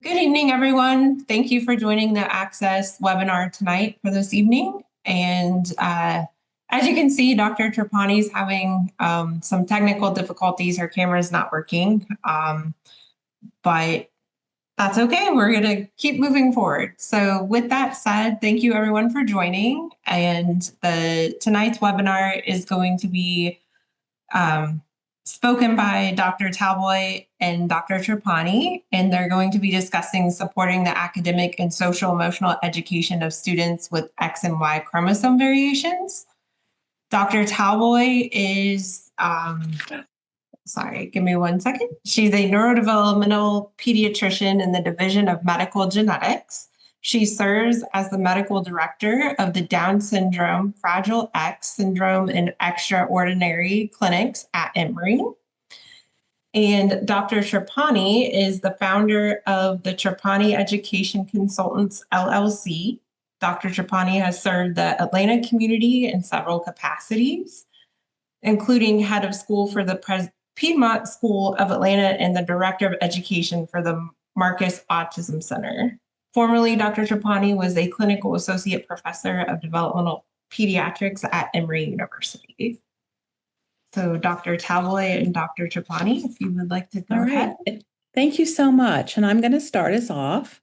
Good evening, everyone. Thank you for joining the Access webinar tonight for this evening. And as you can see, Dr. Trapani is having some technical difficulties. Her camera is not working, but that's okay. We're going to keep moving forward. So with that said, thank you everyone for joining. And tonight's webinar is going to be spoken by Dr. Talboy and Dr. Trapani, and they're going to be discussing supporting the academic and social emotional education of students with X and Y chromosome variations. Dr. Talboy is, sorry, give me 1 second. She's a neurodevelopmental pediatrician in the Division of Medical Genetics. She serves as the medical director of the Down syndrome, Fragile X syndrome, and extraordinary clinics at Emory. And Dr. Trapani is the founder of the Trapani Education Consultants, LLC. Dr. Trapani has served the Atlanta community in several capacities, including head of school for the Piedmont School of Atlanta and the director of education for the Marcus Autism Center. Formerly, Dr. Trapani was a clinical associate professor of developmental pediatrics at Emory University. So Dr. Talboy and Dr. Trapani, if you would like to go ahead. Thank you so much. And I'm going to start us off.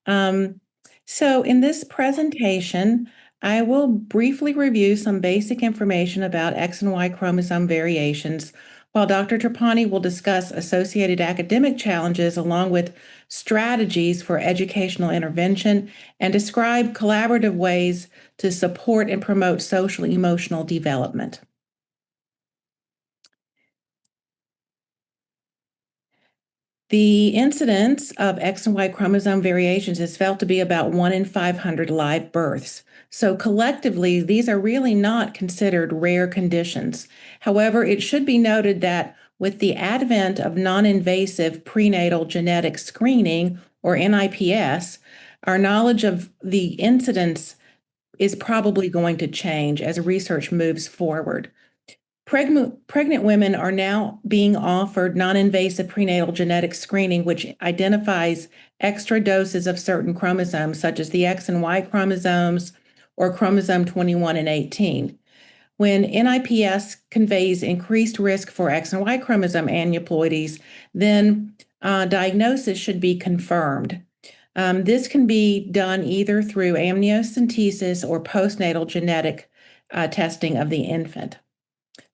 So in this presentation, I will briefly review some basic information about X and Y chromosome variations, while Dr. Trapani will discuss associated academic challenges along with strategies for educational intervention and describe collaborative ways to support and promote social emotional development. The incidence of X and Y chromosome variations is felt to be about 1 in 500 live births. So collectively, these are really not considered rare conditions. However, it should be noted that with the advent of non-invasive prenatal genetic screening, or NIPS, our knowledge of the incidence is probably going to change as research moves forward. Pregnant women are now being offered non-invasive prenatal genetic screening, which identifies extra doses of certain chromosomes, such as the X and Y chromosomes or chromosome 21 and 18. When NIPS conveys increased risk for X and Y chromosome aneuploidies, then diagnosis should be confirmed. This can be done either through amniocentesis or postnatal genetic testing of the infant.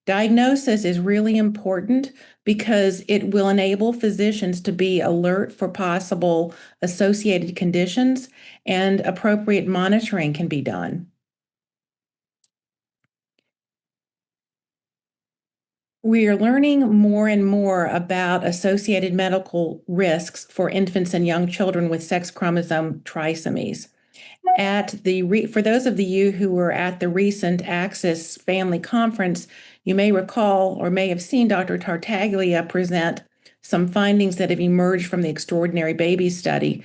Diagnosis is really important because it will enable physicians to be alert for possible associated conditions, and appropriate monitoring can be done. We are learning more and more about associated medical risks for infants and young children with sex chromosome trisomies. For those of you who were at the recent Access Family Conference, you may recall or may have seen Dr. Tartaglia present some findings that have emerged from the Extraordinary Baby Study,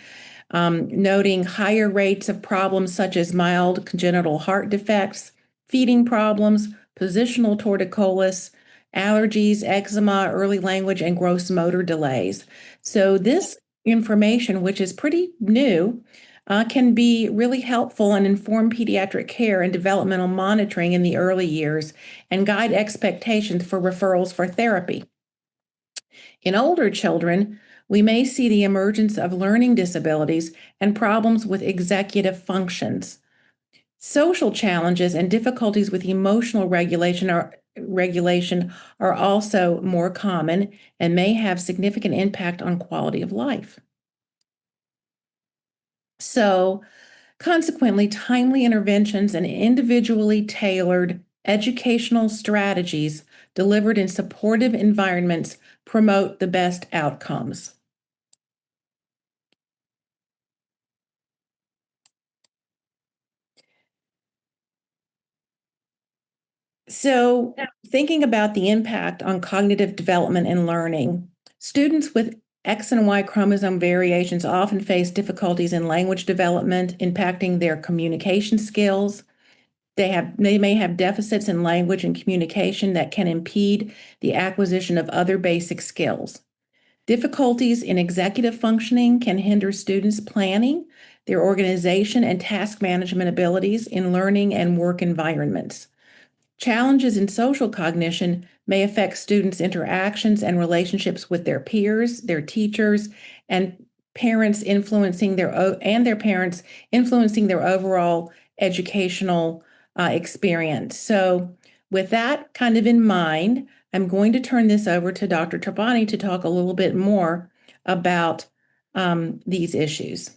noting higher rates of problems such as mild congenital heart defects, feeding problems, positional torticollis, allergies, eczema, early language, and gross motor delays. So this information, which is pretty new, can be really helpful and inform pediatric care and developmental monitoring in the early years and guide expectations for referrals for therapy. In older children, we may see the emergence of learning disabilities and problems with executive functions. Social challenges and difficulties with emotional regulation are also more common and may have significant impact on quality of life. So, consequently, timely interventions and individually tailored educational strategies delivered in supportive environments promote the best outcomes. So, thinking about the impact on cognitive development and learning, students with X and Y chromosome variations often face difficulties in language development, impacting their communication skills. They may have deficits in language and communication that can impede the acquisition of other basic skills. Difficulties in executive functioning can hinder students' planning, their organization, and task management abilities in learning and work environments. Challenges in social cognition may affect students' interactions and relationships with their peers, their teachers, and parents influencing their overall educational experience. So, with that kind of in mind, I'm going to turn this over to Dr. Trapani to talk a little bit more about these issues.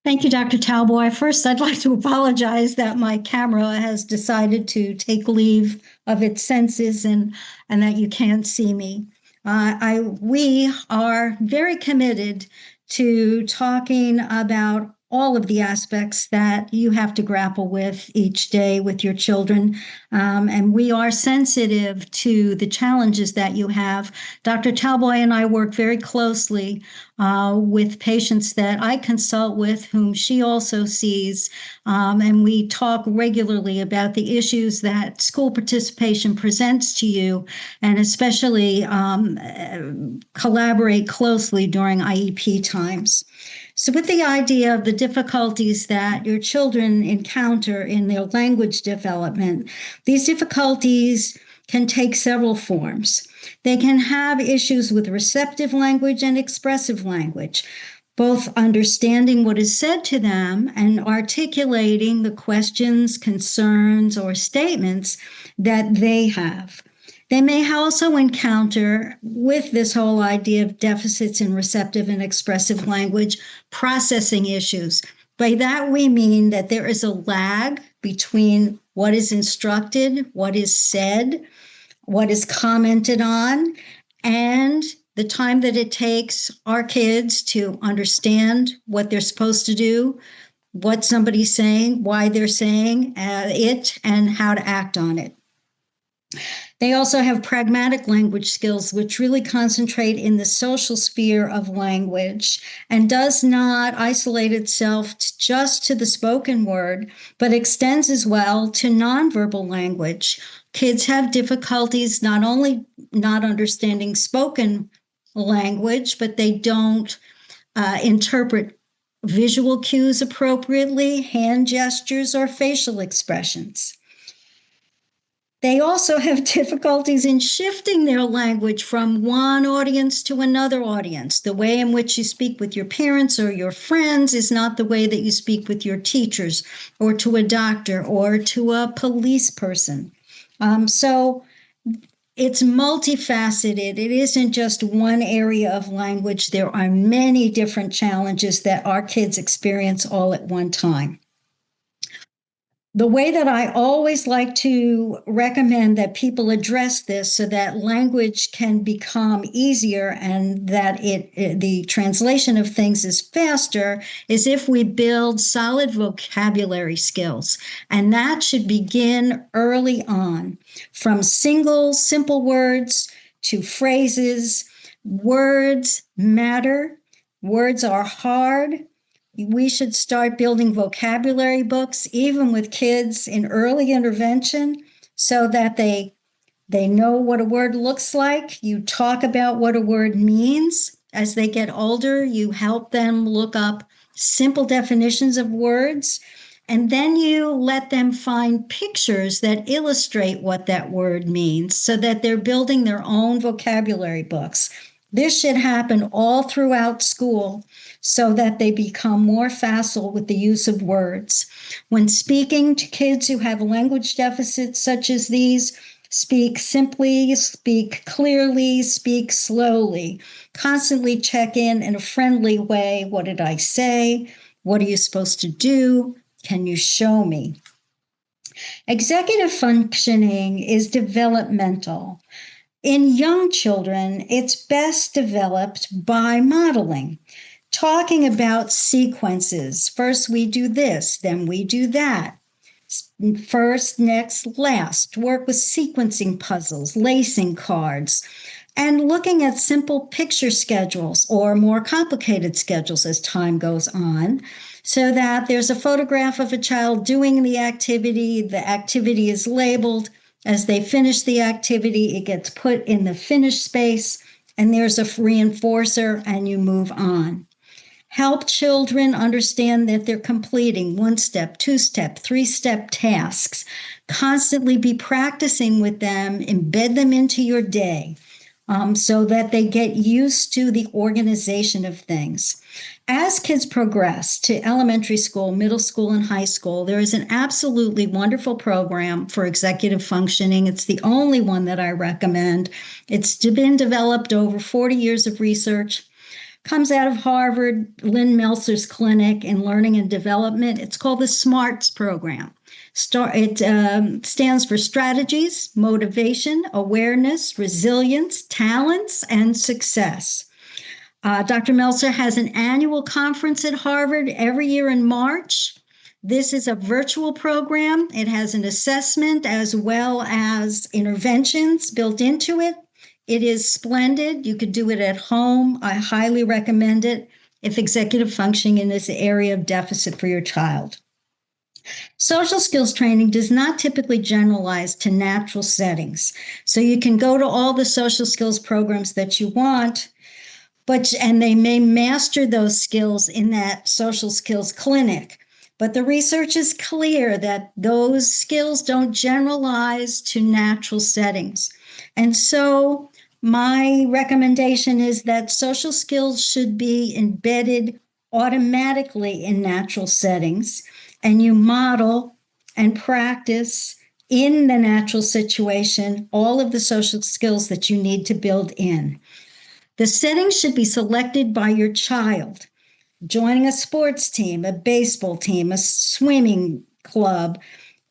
Thank you, Dr. Talboy. First, I'd like to apologize that my camera has decided to take leave of its senses and that you can't see me. We are very committed to talking about all of the aspects that you have to grapple with each day with your children. And we are sensitive to the challenges that you have. Dr. Talboy and I work very closely with patients that I consult with, whom she also sees. And we talk regularly about the issues that school participation presents to you, and especially collaborate closely during IEP times. So with the idea of the difficulties that your children encounter in their language development, these difficulties can take several forms. They can have issues with receptive language and expressive language, both understanding what is said to them and articulating the questions, concerns, or statements that they have. They may also encounter, with this whole idea of deficits in receptive and expressive language, processing issues. By that, we mean that there is a lag between what is instructed, what is said, what is commented on, and the time that it takes our kids to understand what they're supposed to do, what somebody's saying, why they're saying it, and how to act on it. They also have pragmatic language skills, which really concentrate in the social sphere of language and does not isolate itself just to the spoken word, but extends as well to nonverbal language. Kids have difficulties not only not understanding spoken language, but they don't interpret visual cues appropriately, hand gestures, or facial expressions. They also have difficulties in shifting their language from one audience to another audience. The way in which you speak with your parents or your friends is not the way that you speak with your teachers or to a doctor or to a police person. So it's multifaceted. It isn't just one area of language. There are many different challenges that our kids experience all at one time. The way that I always like to recommend that people address this so that language can become easier and that the translation of things is faster is if we build solid vocabulary skills. And that should begin early on, from simple words to phrases. Words matter. Words are hard. We should start building vocabulary books, even with kids in early intervention, so that they know what a word looks like. You talk about what a word means. As they get older, you help them look up simple definitions of words, and then you let them find pictures that illustrate what that word means so that they're building their own vocabulary books. This should happen all throughout school so that they become more facile with the use of words. When speaking to kids who have language deficits such as these, speak simply, speak clearly, speak slowly. Constantly check in a friendly way. What did I say? What are you supposed to do? Can you show me? Executive functioning is developmental. In young children, it's best developed by modeling, talking about sequences. First, we do this, then we do that. First, next, last. Work with sequencing puzzles, lacing cards, and looking at simple picture schedules or more complicated schedules as time goes on, so that there's a photograph of a child doing the activity is labeled. As they finish the activity, it gets put in the finish space, and there's a reinforcer, and you move on. Help children understand that they're completing 1-step, 2-step, 3-step tasks. Constantly be practicing with them, embed them into your day so that they get used to the organization of things. As kids progress to elementary school, middle school, and high school, there is an absolutely wonderful program for executive functioning. It's the only one that I recommend. It's been developed over 40 years of research. Comes out of Harvard, Lynn Meltzer's clinic in learning and development. It's called the SMARTS program. It stands for strategies, motivation, awareness, resilience, talents, and success. Dr. Meltzer has an annual conference at Harvard every year in March. This is a virtual program. It has an assessment as well as interventions built into it. It is splendid. You could do it at home. I highly recommend it if executive functioning in this area of deficit for your child. Social skills training does not typically generalize to natural settings. So you can go to all the social skills programs that you want, and they may master those skills in that social skills clinic. But the research is clear that those skills don't generalize to natural settings. And so my recommendation is that social skills should be embedded automatically in natural settings, and you model and practice in the natural situation all of the social skills that you need to build in. The settings should be selected by your child. Joining a sports team, a baseball team, a swimming club,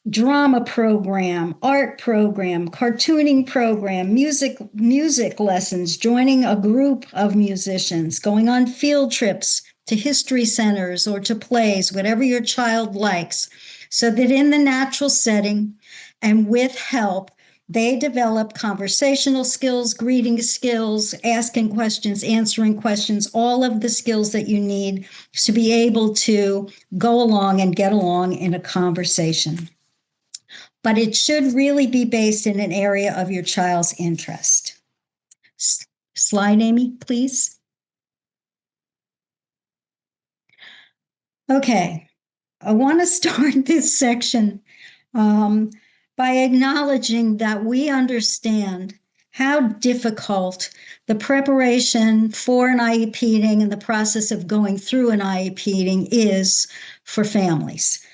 drama program, art program, cartooning program, music lessons, joining a group of musicians, going on field trips to history centers or to plays, whatever your child likes, so that in the natural setting and with help, they develop conversational skills, greeting skills, asking questions, answering questions, all of the skills that you need to be able to go along and get along in a conversation. But it should really be based in an area of your child's interest. Slide, Amy, please. Okay, I want to start this section by acknowledging that we understand how difficult the preparation for an IEP and the process of going through an IEP is for families.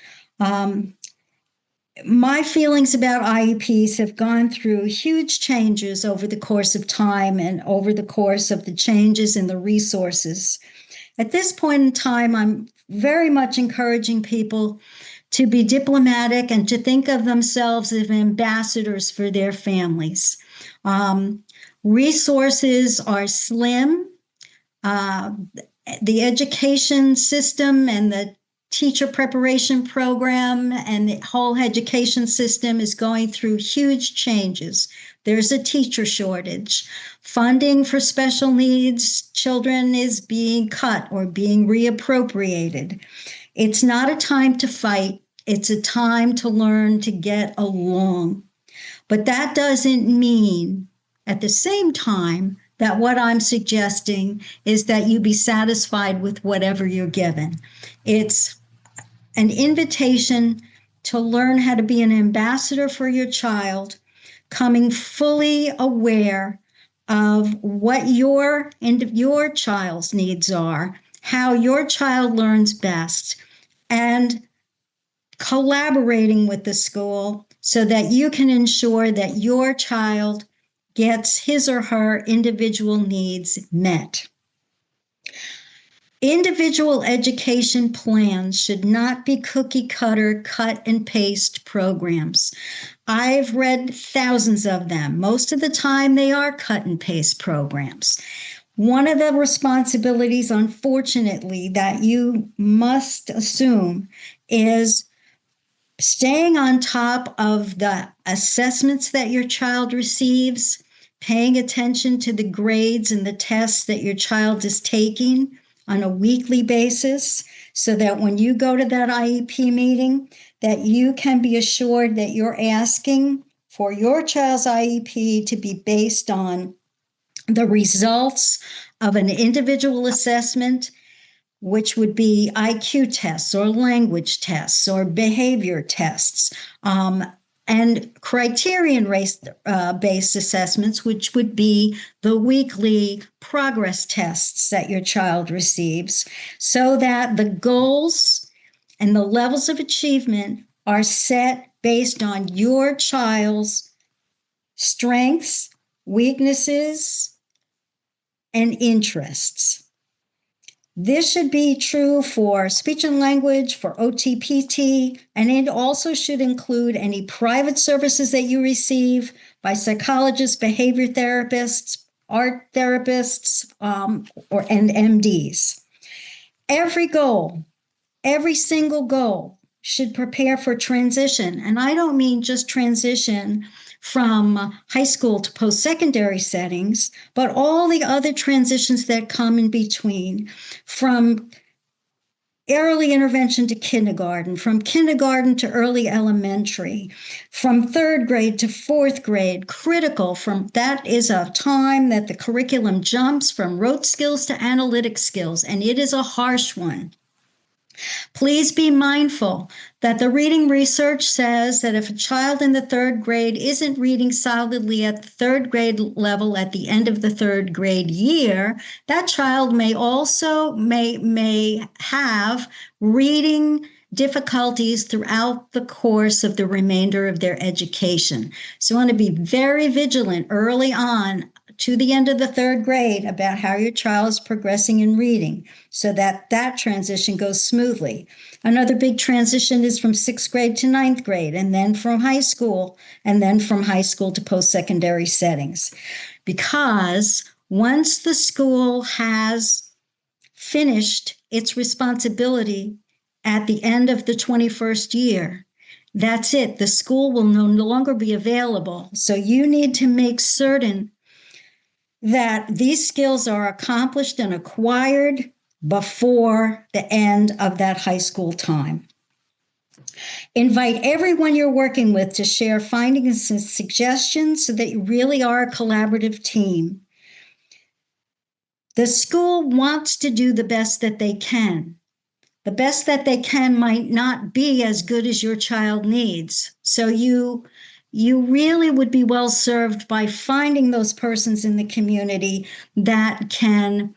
My feelings about IEPs have gone through huge changes over the course of time and over the course of the changes in the resources. At this point in time, I'm very much encouraging people to be diplomatic and to think of themselves as ambassadors for their families. Resources are slim. The education system and the teacher preparation program and the whole education system is going through huge changes. There's a teacher shortage. Funding for special needs children is being cut or being reappropriated. It's not a time to fight. It's a time to learn to get along. But that doesn't mean at the same time that what I'm suggesting is that you be satisfied with whatever you're given. It's an invitation to learn how to be an ambassador for your child, coming fully aware of what your child's needs are, how your child learns best, and collaborating with the school so that you can ensure that your child gets his or her individual needs met. Individual education plans should not be cookie cutter, cut and paste programs. I've read thousands of them. Most of the time they are cut and paste programs. One of the responsibilities, unfortunately, that you must assume is staying on top of the assessments that your child receives, paying attention to the grades and the tests that your child is taking on a weekly basis, so that when you go to that IEP meeting, that you can be assured that you're asking for your child's IEP to be based on the results of an individual assessment, which would be IQ tests or language tests or behavior tests, and criterion-based assessments, which would be the weekly progress tests that your child receives, so that the goals and the levels of achievement are set based on your child's strengths, weaknesses, and interests. This should be true for speech and language, for OTPT, and it also should include any private services that you receive by psychologists, behavior therapists, art therapists, and MDs. Every single goal should prepare for transition. And I don't mean just transition from high school to post-secondary settings, but all the other transitions that come in between, from early intervention to kindergarten, from kindergarten to early elementary, from third grade to fourth grade, critical. From that is a time that the curriculum jumps from rote skills to analytic skills, and it is a harsh one. Please be mindful that the reading research says that if a child in the third grade isn't reading solidly at the third grade level at the end of the third grade year, that child may have reading difficulties throughout the course of the remainder of their education. So you want to be very vigilant early on to the end of the third grade about how your child is progressing in reading, so that that transition goes smoothly. Another big transition is from sixth grade to ninth grade, and then from high school, to post-secondary settings. Because once the school has finished its responsibility at the end of the 21st year, that's it. The school will no longer be available. So you need to make certain that these skills are accomplished and acquired before the end of that high school time. Invite everyone you're working with to share findings and suggestions so that you really are a collaborative team. The school wants to do the best that they can. The best that they can might not be as good as your child needs. So you really would be well served by finding those persons in the community that can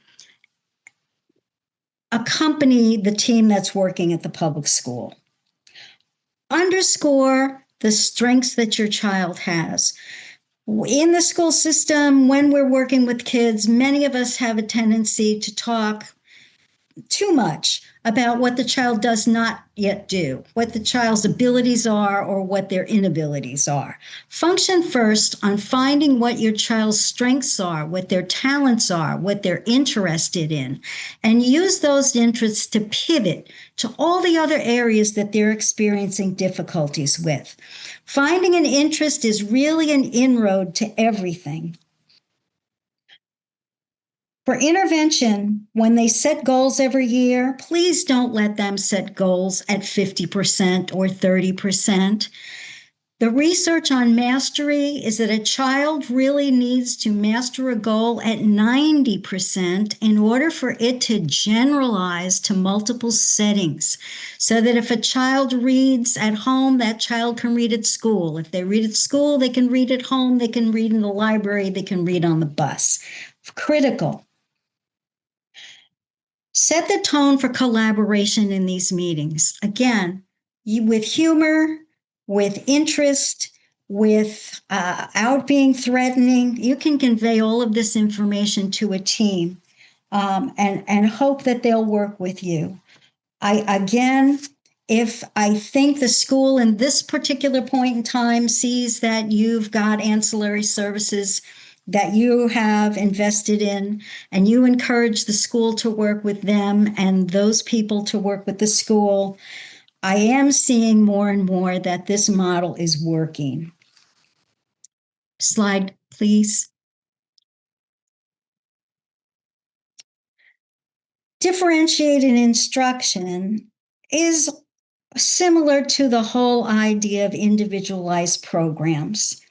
accompany the team that's working at the public school. Underscore the strengths that your child has. In the school system, when we're working with kids, many of us have a tendency to talk too much about what the child does not yet do, what the child's abilities are, or what their inabilities are. Function first on finding what your child's strengths are, what their talents are, what they're interested in, and use those interests to pivot to all the other areas that they're experiencing difficulties with. Finding an interest is really an inroad to everything. For intervention, when they set goals every year, please don't let them set goals at 50% or 30%. The research on mastery is that a child really needs to master a goal at 90% in order for it to generalize to multiple settings. So that if a child reads at home, that child can read at school. If they read at school, they can read at home, they can read in the library, they can read on the bus. Critical. Set the tone for collaboration in these meetings. Again, with humor, with interest, without being threatening, you can convey all of this information to a team and hope that they'll work with you. If I think the school in this particular point in time sees that you've got ancillary services that you have invested in, and you encourage the school to work with them and those people to work with the school, I am seeing more and more that this model is working. Slide, please. Differentiated instruction is similar to the whole idea of individualized programs,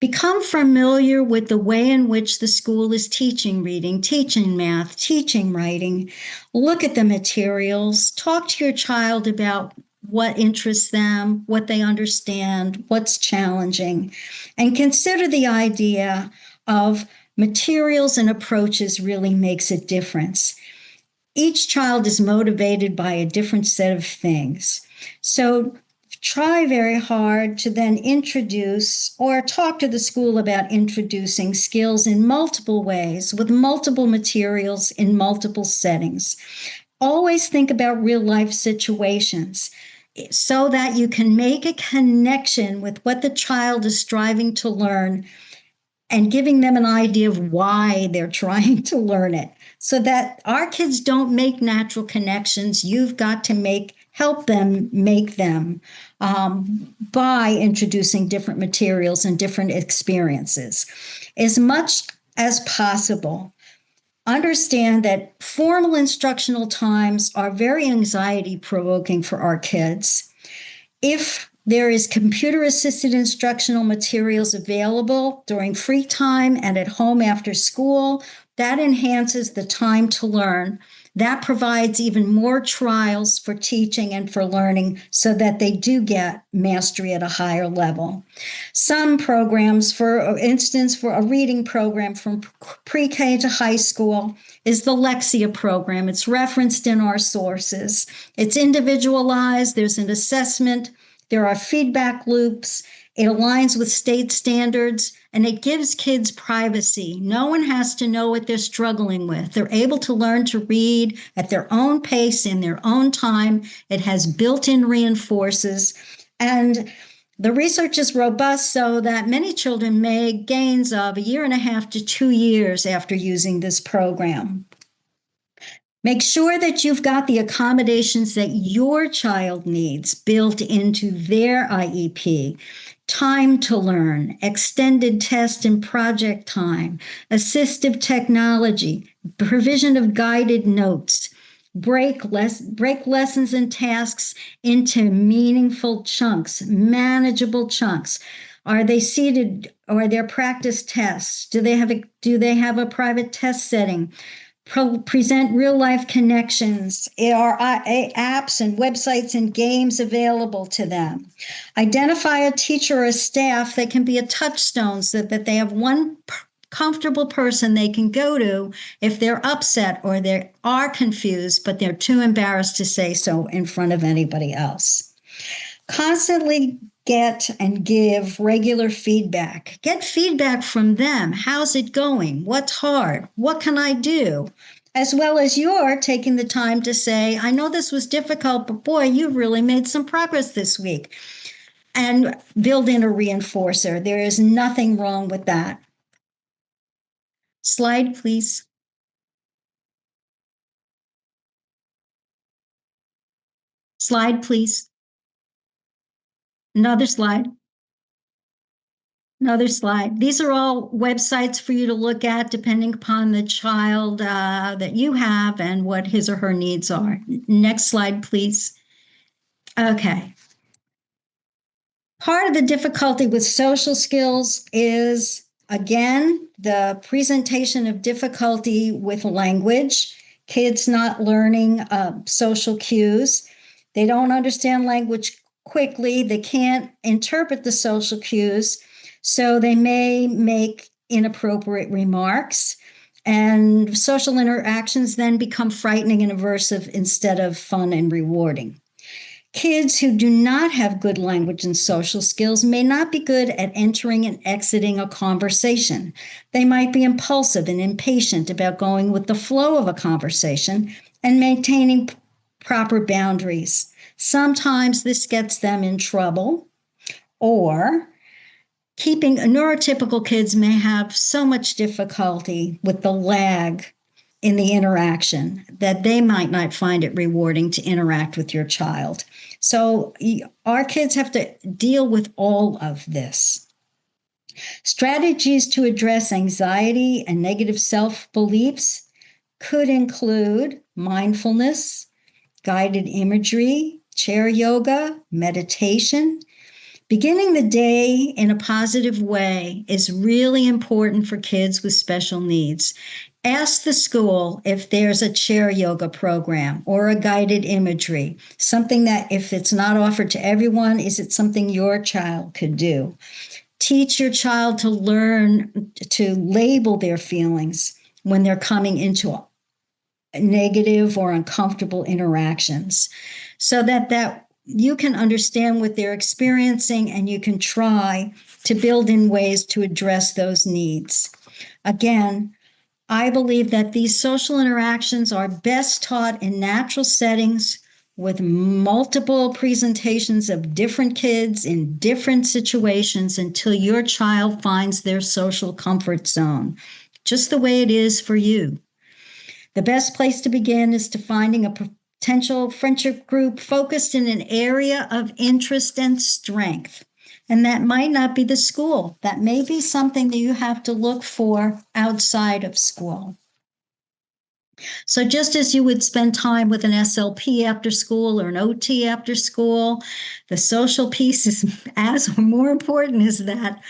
Become familiar with the way in which the school is teaching reading, teaching math, teaching writing. Look at the materials. Talk to your child about what interests them, what they understand, what's challenging, and consider the idea of materials and approaches really makes a difference. Each child is motivated by a different set of things. So try very hard to then introduce or talk to the school about introducing skills in multiple ways with multiple materials in multiple settings. Always think about real life situations so that you can make a connection with what the child is striving to learn and giving them an idea of why they're trying to learn it. So that our kids don't make natural connections. You've got to help them make them by introducing different materials and different experiences. As much as possible, understand that formal instructional times are very anxiety provoking for our kids. If there is computer-assisted instructional materials available during free time and at home after school, that enhances the time to learn. That provides even more trials for teaching and for learning so that they do get mastery at a higher level. Some programs, for instance, for a reading program from pre-K to high school is the Lexia program. It's referenced in our sources. It's individualized. There's an assessment. There are feedback loops. It aligns with state standards, and it gives kids privacy. No one has to know what they're struggling with. They're able to learn to read at their own pace in their own time. It has built-in reinforcers, and the research is robust so that many children make gains of 1.5 to 2 years after using this program. Make sure that you've got the accommodations that your child needs built into their IEP. Time to learn, extended test and project time, assistive technology, provision of guided notes, break lessons and tasks into meaningful chunks, manageable chunks. Are they seated? Or are there practice tests? Do they have a private test setting? Present real-life connections. Are apps and websites and games available to them? Identify a teacher or a staff that can be a touchstone so that they have one comfortable person they can go to if they're upset or they are confused, but they're too embarrassed to say so in front of anybody else. Constantly get and give regular feedback. Get feedback from them. How's it going? What's hard? What can I do? As well as you're taking the time to say, I know this was difficult, but boy, you really made some progress this week. And build in a reinforcer. There is nothing wrong with that. Slide, please. Slide, please. Another slide. Another slide. These are all websites for you to look at depending upon the child that you have and what his or her needs are. Next slide, please. Okay. Part of the difficulty with social skills is, again, the presentation of difficulty with language, kids not learning social cues. They don't understand language quickly. They can't interpret the social cues. So they may make inappropriate remarks, and social interactions then become frightening and aversive instead of fun and rewarding. Kids who do not have good language and social skills may not be good at entering and exiting a conversation. They might be impulsive and impatient about going with the flow of a conversation and maintaining proper boundaries. Sometimes this gets them in trouble, or neurotypical kids may have so much difficulty with the lag in the interaction that they might not find it rewarding to interact with your child. So our kids have to deal with all of this. Strategies to address anxiety and negative self-beliefs could include mindfulness, guided imagery, chair yoga, meditation, Beginning the day in a positive way is really important for kids with special needs. Ask the school if there's a chair yoga program or a guided imagery, something that if it's not offered to everyone, is it something your child could do? Teach your child to learn to label their feelings when they're coming into negative or uncomfortable interactions so that you can understand what they're experiencing and you can try to build in ways to address those needs. Again, I believe that these social interactions are best taught in natural settings with multiple presentations of different kids in different situations until your child finds their social comfort zone, just the way it is for you. The best place to begin is to finding a potential friendship group focused in an area of interest and strength. And that might not be the school. That may be something that you have to look for outside of school. So just as you would spend time with an SLP after school or an OT after school, the social piece is as or more important as that.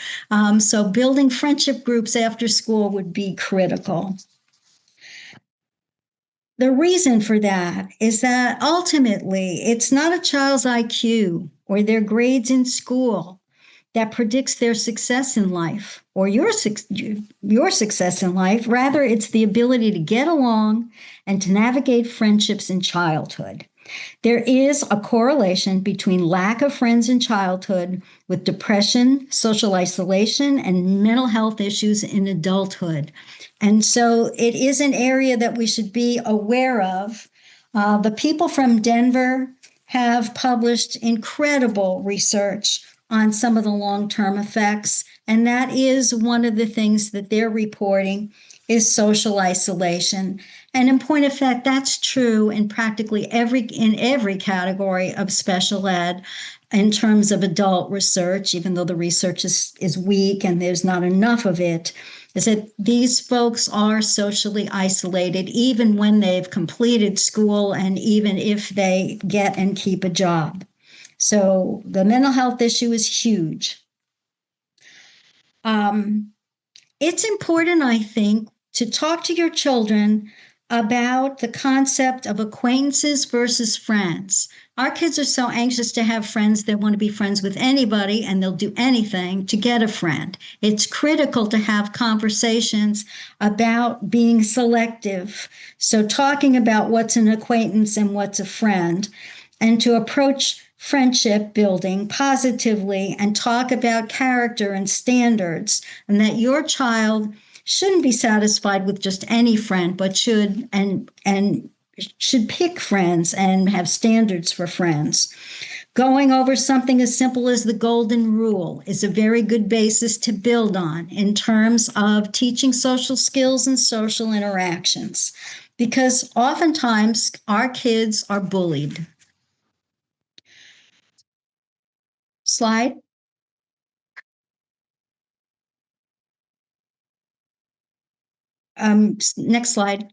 So building friendship groups after school would be critical. The reason for that is that ultimately it's not a child's IQ or their grades in school that predicts their success in life or your success in life. Rather, it's the ability to get along and to navigate friendships in childhood. There is a correlation between lack of friends in childhood with depression, social isolation, and mental health issues in adulthood. And so it is an area that we should be aware of. The people from Denver have published incredible research on some of the long-term effects, and that is one of the things that they're reporting is social isolation. And in point of fact, that's true in practically every category of special ed in terms of adult research, even though the research is weak and there's not enough of it, is that these folks are socially isolated even when they've completed school and even if they get and keep a job. So the mental health issue is huge. It's important, I think, to talk to your children about the concept of acquaintances versus friends. Our kids are so anxious to have friends, they want to be friends with anybody and they'll do anything to get a friend. It's critical to have conversations about being selective. So talking about what's an acquaintance and what's a friend, and to approach friendship building positively and talk about character and standards, and that your child shouldn't be satisfied with just any friend, but should pick friends and have standards for friends. Going over something as simple as the golden rule is a very good basis to build on in terms of teaching social skills and social interactions, because oftentimes our kids are bullied. Slide. Next slide.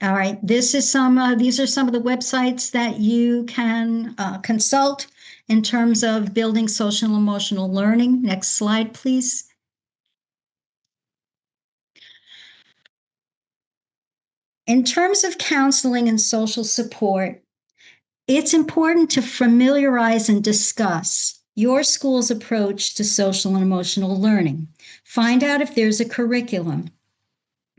All right, these are some of the websites that you can consult in terms of building social and emotional learning. Next slide, please. In terms of counseling and social support, it's important to familiarize and discuss your school's approach to social and emotional learning. Find out if there's a curriculum.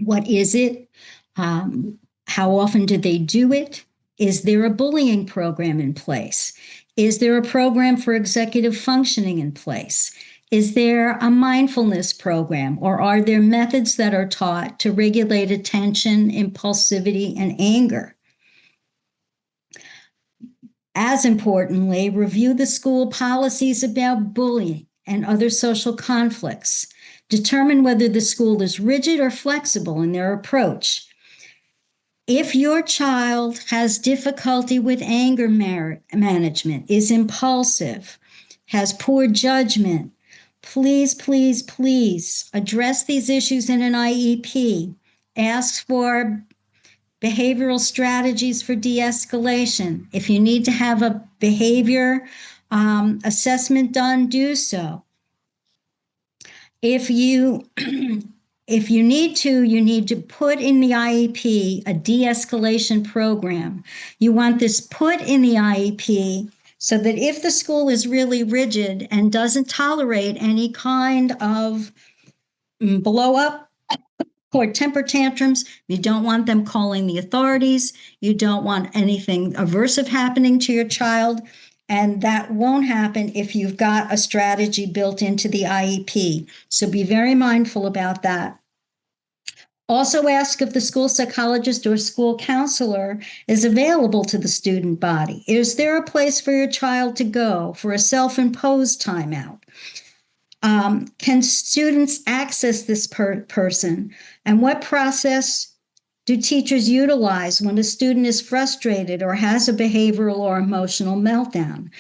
What is it? How often do they do it? Is there a bullying program in place? Is there a program for executive functioning in place? Is there a mindfulness program, or are there methods that are taught to regulate attention, impulsivity, and anger? As importantly, review the school policies about bullying and other social conflicts. Determine whether the school is rigid or flexible in their approach. If your child has difficulty with anger management, is impulsive, has poor judgment, please, please, please address these issues in an IEP. Ask for behavioral strategies for de-escalation. If you need to have a behavior assessment done, do so. If you if you need to put in the IEP a de-escalation program. You want this put in the IEP so that if the school is really rigid and doesn't tolerate any kind of blow up or temper tantrums, you don't want them calling the authorities. You don't want anything aversive happening to your child. And that won't happen if you've got a strategy built into the IEP. So be very mindful about that. Also ask if the school psychologist or school counselor is available to the student body. Is there a place for your child to go for a self-imposed timeout? Can students access this person? And what process do teachers utilize when a student is frustrated or has a behavioral or emotional meltdown?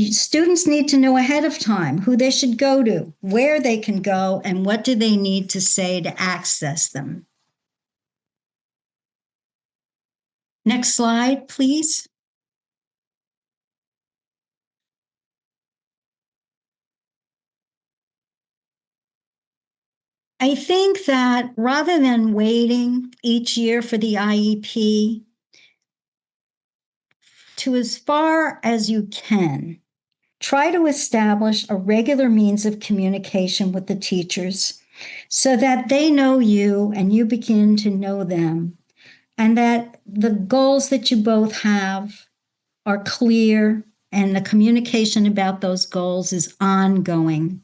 Students need to know ahead of time who they should go to, where they can go, and what do they need to say to access them. Next slide, please. I think that rather than waiting each year for the IEP, to as far as you can, try to establish a regular means of communication with the teachers so that they know you and you begin to know them, and that the goals that you both have are clear and the communication about those goals is ongoing.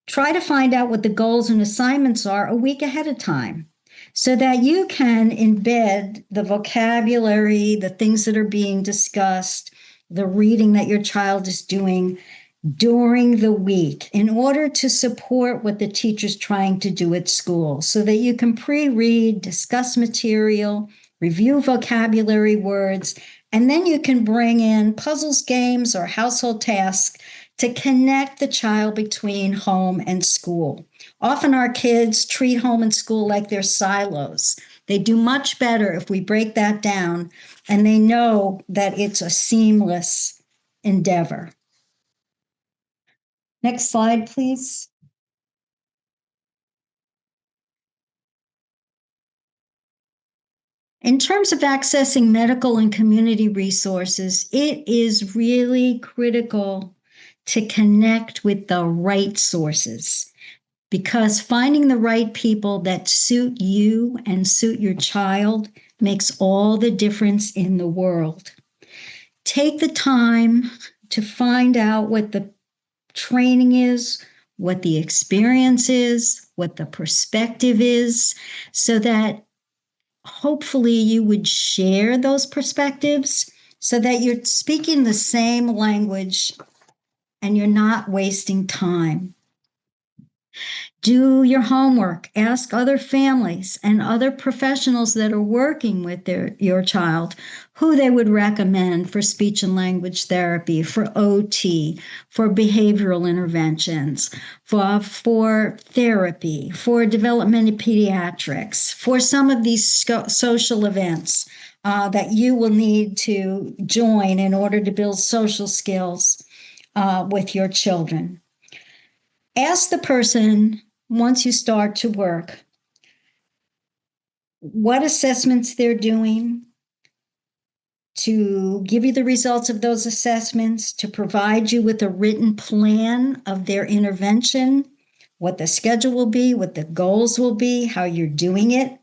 Try to find out what the goals and assignments are a week ahead of time so that you can embed the vocabulary, the things that are being discussed, the reading that your child is doing during the week in order to support what the teacher's trying to do at school so that you can pre-read, discuss material, review vocabulary words, and then you can bring in puzzles, games, or household tasks to connect the child between home and school. Often our kids treat home and school like they're silos. They do much better if we break that down and they know that it's a seamless endeavor. Next slide, please. In terms of accessing medical and community resources, it is really critical to connect with the right sources because finding the right people that suit you and suit your child makes all the difference in the world. Take the time to find out what the training is, what the experience is, what the perspective is, so that hopefully you would share those perspectives so that you're speaking the same language and you're not wasting time. Do your homework, ask other families and other professionals that are working with your child who they would recommend for speech and language therapy, for OT, for behavioral interventions, for therapy, for developmental pediatrics, for some of these social events that you will need to join in order to build social skills with your children. Ask the person once you start to work what assessments they're doing, to give you the results of those assessments, to provide you with a written plan of their intervention, what the schedule will be, what the goals will be, how you're doing it,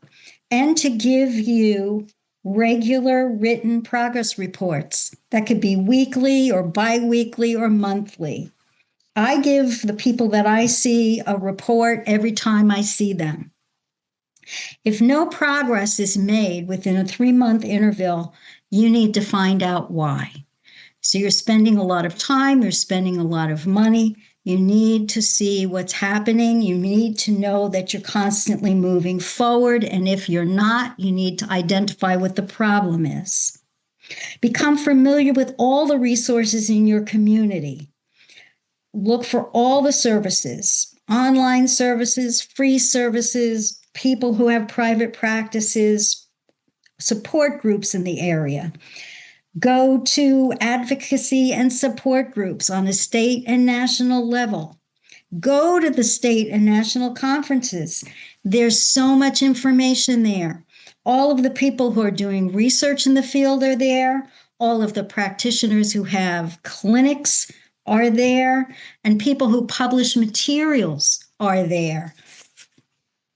and to give you regular written progress reports that could be weekly or bi-weekly or monthly. I give the people that I see a report every time I see them. If no progress is made within a 3-month interval, you need to find out why. So you're spending a lot of time, you're spending a lot of money. You need to see what's happening. You need to know that you're constantly moving forward. And if you're not, you need to identify what the problem is. Become familiar with all the resources in your community. Look for all the services. online services, free services, people who have private practices, support groups in the area. Go to advocacy and support groups on a state and national level. Go to the state and national conferences. There's so much information there. All of the people who are doing research in the field are there. All of the practitioners who have clinics are there, and people who publish materials are there.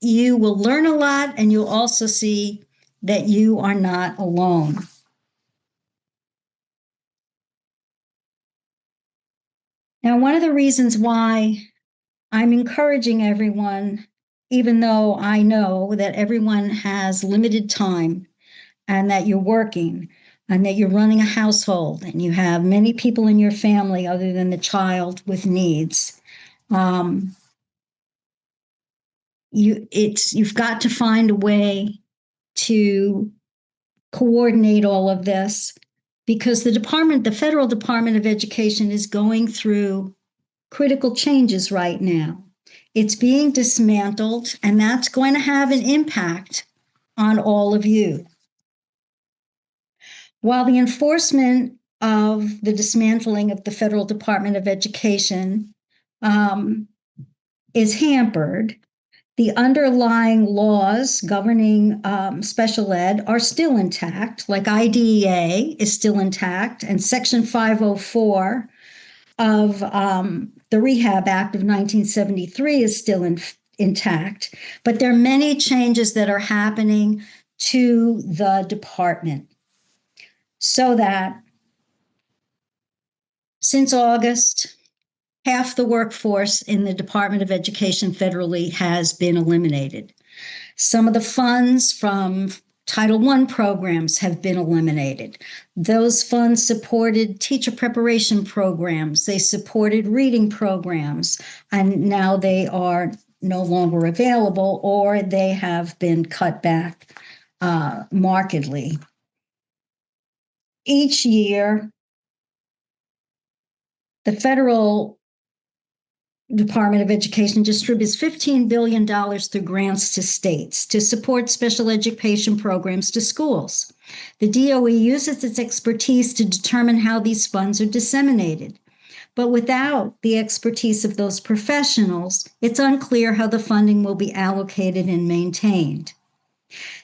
You will learn a lot, and you'll also see that you are not alone. Now, one of the reasons why I'm encouraging everyone, even though I know that everyone has limited time and that you're working and that you're running a household and you have many people in your family other than the child with needs, you've got to find a way to coordinate all of this, because the federal Department of Education is going through critical changes right now. It's being dismantled, and that's going to have an impact on all of you. While the enforcement of the dismantling of the federal Department of Education is hampered, the underlying laws governing special ed are still intact, like IDEA is still intact, and Section 504 of the Rehab Act of 1973 is still intact. But there are many changes that are happening to the department, so that since August, half the workforce in the Department of Education federally has been eliminated. Some of the funds from Title I programs have been eliminated. Those funds supported teacher preparation programs. They supported reading programs, and now they are no longer available, or they have been cut back markedly. Each year, the federal Department of Education distributes $15 billion through grants to states to support special education programs to schools. The DOE uses its expertise to determine how these funds are disseminated. But without the expertise of those professionals, it's unclear how the funding will be allocated and maintained.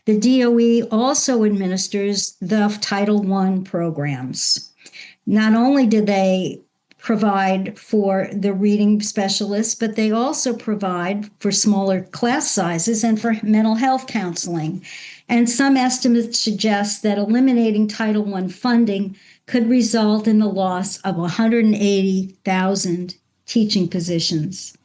The DOE also administers the Title I programs. Not only do they provide for the reading specialists, but they also provide for smaller class sizes and for mental health counseling. And some estimates suggest that eliminating Title I funding could result in the loss of 180,000 teaching positions.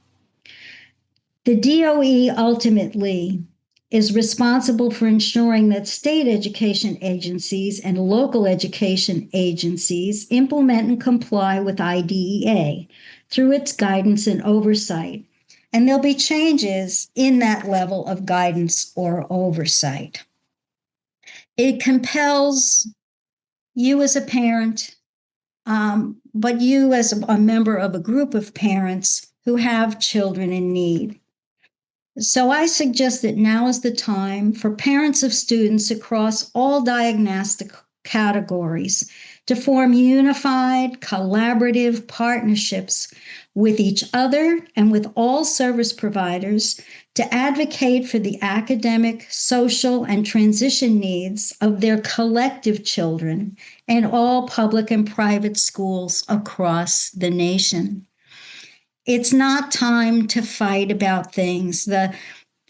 The DOE ultimately is responsible for ensuring that state education agencies and local education agencies implement and comply with IDEA through its guidance and oversight. And there'll be changes in that level of guidance or oversight. It compels you as a parent, but you as a member of a group of parents who have children in need. So I suggest that now is the time for parents of students across all diagnostic categories to form unified, collaborative partnerships with each other and with all service providers to advocate for the academic, social, and transition needs of their collective children in all public and private schools across the nation. It's not time to fight about things. The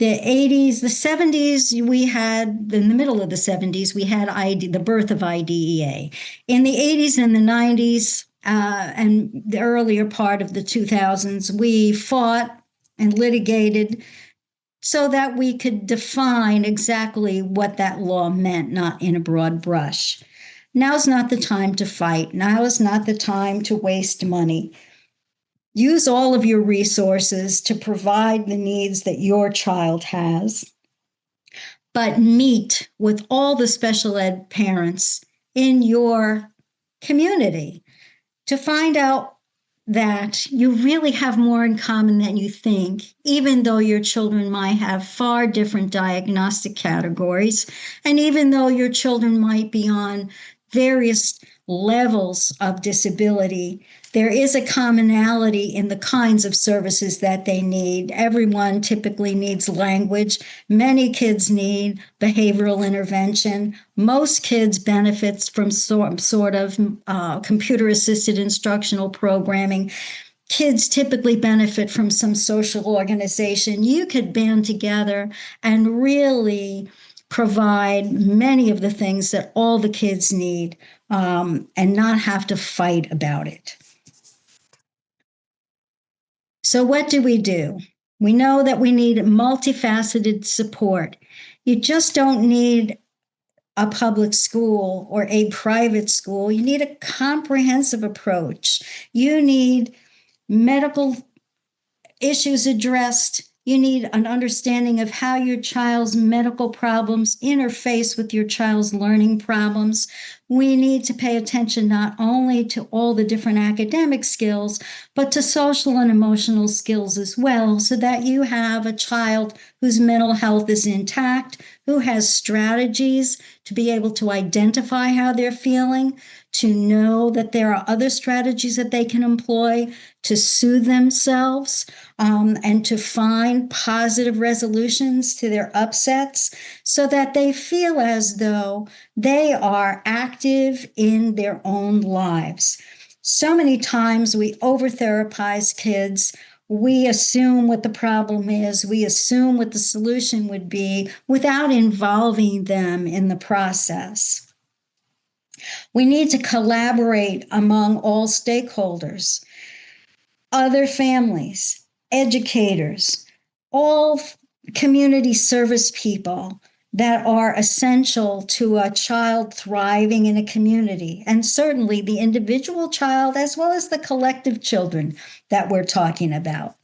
80s, the 70s, we had, in the middle of the 70s, we had the birth of IDEA. In the 80s and the 90s and the earlier part of the 2000s, we fought and litigated so that we could define exactly what that law meant, not in a broad brush. Now's not the time to fight. Now is not the time to waste money. Use all of your resources to provide the needs that your child has, but meet with all the special ed parents in your community to find out that you really have more in common than you think, even though your children might have far different diagnostic categories, and even though your children might be on various levels of disability, there is a commonality in the kinds of services that they need. Everyone typically needs language. Many kids need behavioral intervention. Most kids benefit from sort of computer-assisted instructional programming. Kids typically benefit from some social organization. You could band together and really provide many of the things that all the kids need, and not have to fight about it. So what do? We know that we need multifaceted support. You just don't need a public school or a private school. You need a comprehensive approach. You need medical issues addressed. You need an understanding of how your child's medical problems interface with your child's learning problems. We need to pay attention not only to all the different academic skills, but to social and emotional skills as well, so that you have a child whose mental health is intact, who has strategies to be able to identify how they're feeling, to know that there are other strategies that they can employ to soothe themselves, and to find positive resolutions to their upsets, so that they feel as though they are active in their own lives. So many times we over-therapize kids. We assume what the problem is. We assume what the solution would be without involving them in the process. We need to collaborate among all stakeholders, other families, educators, all community service people that are essential to a child thriving in a community, and certainly the individual child as well as the collective children that we're talking about.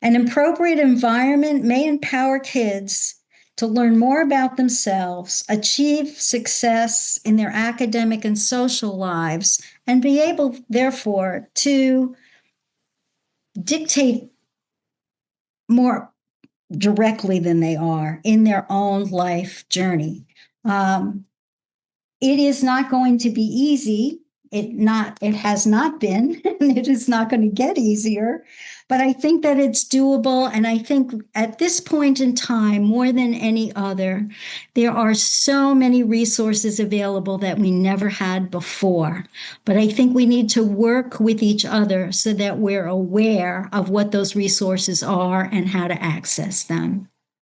An appropriate environment may empower kids to learn more about themselves, achieve success in their academic and social lives, and be able, therefore, to dictate more directly than they are in their own life journey. It is not going to be easy. It has not been, and it is not going to get easier. But I think that it's doable. And I think at this point in time, more than any other, there are so many resources available that we never had before. But I think we need to work with each other so that we're aware of what those resources are and how to access them.